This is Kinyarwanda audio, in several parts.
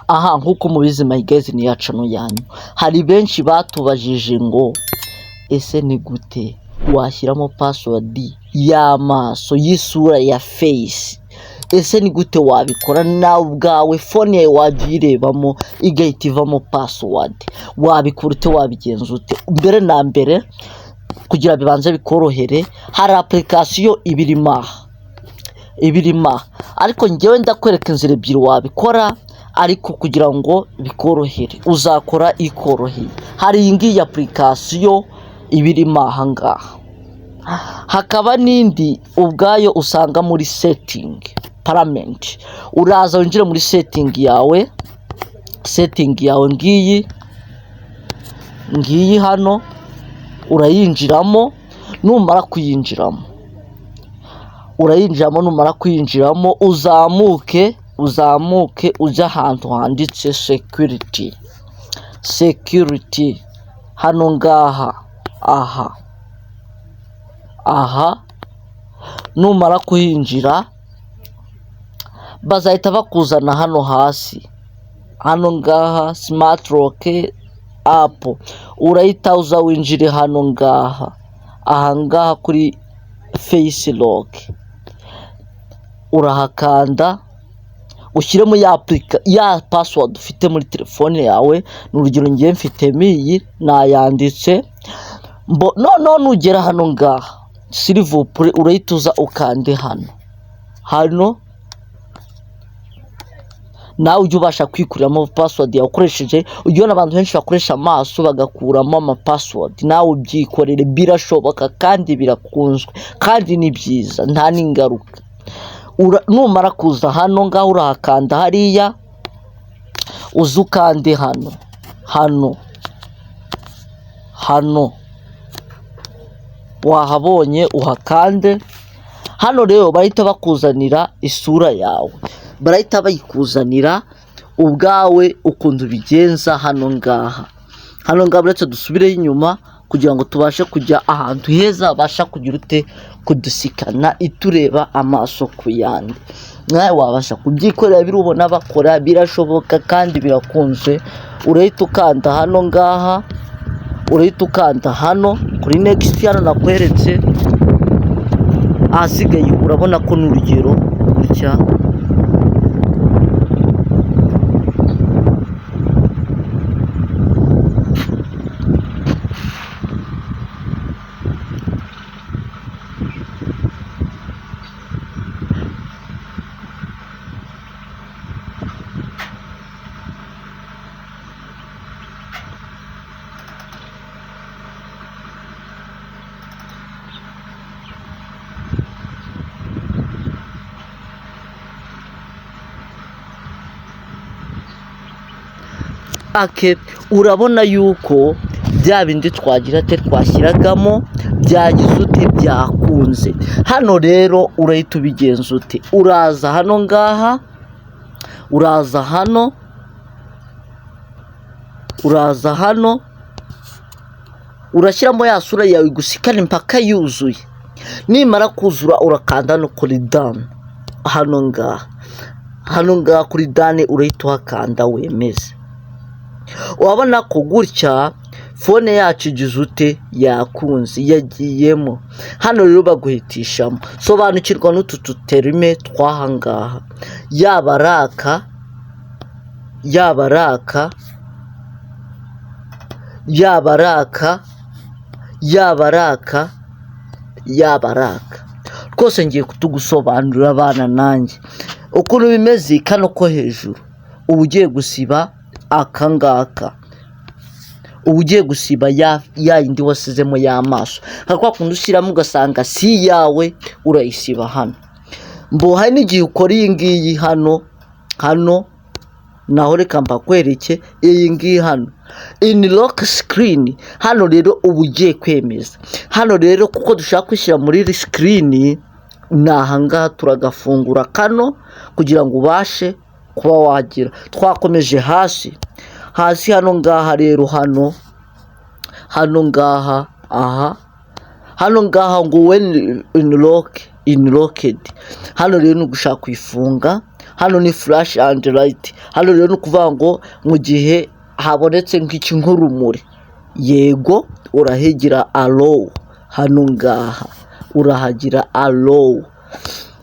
aha nkuko mubizi my guys ni yacano yanyu. Hari benshi batubajije ngo ese ni gute washyiramo password y'amaso y'isura ya face, ese ni gute wabikora nawe ubwawe phone yawe wagirebamo igahita ivamo password, wabikora ute, wabigenza ute? Mbere na mbere kugira bibanze bikorohere, hari application ibirima ariko ngewe ndakwereka inzira ebyiri wabikora, ariko kugira ngo bikorohere uzakora ikoroheye. Hari iyi ngiyi application ibirima ahangaha, hakaba n'indi ubwayo usanga muri setting parament. Uraza winjire muri setting yawe ngiyi hano urayinjiramo. Numara kuyinjiramo uzamuke ujya ahantu handitse security hano ngaha aha. Numara kuhinjira bazahita bakuzana hano hasi, hano ngaha smart lock app. Urahita uza winjire hano ngaha, ahangaha kuri face lock urahakanda, ushyiremo ya password ufite muri telefone yawe. N'urugero ngiye mfite miyi nayanditse no nugera hano ngaha silivupure urahita uza ukande hano nawe ujye ubasha kwikuriramo password yawe ukoresheje. Ujye abantu benshi bakoresha amaso bagakuramo ama password, nawe ubyikorere, birashoboka kandi birakunzwe kandi ni byiza nta n'ingaruka. Numara kuza hano ngaho urahakanda hariya, uzukande hano wahabonye uhakande hano. Rero bahita bakuzanira isura yawe, barahita bayikuzanira ubwawe ukuntu bigenza hano ngaha. Uretse dusubire inyuma kugira ngo tubashe kujya ahantu heza basha kugira ute kudusikana itureba amaso ku yandi. Nawe wabasha kubyikorera, birubona bakora, birashoboka kandi birakunze. Urahita ukanda hano ngaha, kuri next hano nakweretse ahasigaye. Urabona ko n'urugero gutya urabona yuko bya bindi twashyiragamo byagize ute, byakunze. Hano rero urahita ubigenza ute, uraza hano ngaha, urashyiramo ya sura yawe gusikana impaka yuzuye. Nimara kuzura urakanda no kuri done hano ngaha kuri done urahita uhakanda wemeze. Wabona ko gutya phone yacu igize ute, yakunze, yagiyemo. Hano rero baguhitishamo. Sobanukirwa n'utu tuterime twahangaha, yabaraka rwose ngiye kutugusobanurira abana nanjye ukuntu bimeze. Kano ko hejuru uba ugiye gusiba akangaka, uba ugiye gusiba ya yindi wasizemo y'amaso. Hakwa kundi ushyiramo ugasanga si yawe, urayisiba hano. Hari n'igihe ukora iyi ngiyi hano naho reka mbakwereke iyi ngiyi hano in lock screen. Hano rero uba ugiye kwemeza. Hano rero kuko dushaka kwishyira muri screen, nahangaha turagafungura kano kugira ngo ubashe kuba wagira. Twakomeje hasi hano ngaha rero hano ngaha ngo when unlocked. Hano rero nugushaka kwifunga hano ni flash and light. Hano rero ni ukuvuga ngo mu gihe habonetse nk'iki nk'urumuri, yego urahigira allow. Hano ngaha urahagira allow.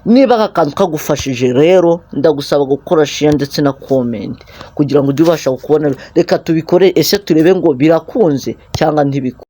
Niba aka kantu kagufashije rero ndagusaba gukora share ndetse na comment kugira ngo ujye ubasha kubona. Reka tubikore ese turebe ngo birakunze cyangwa ntibikunda.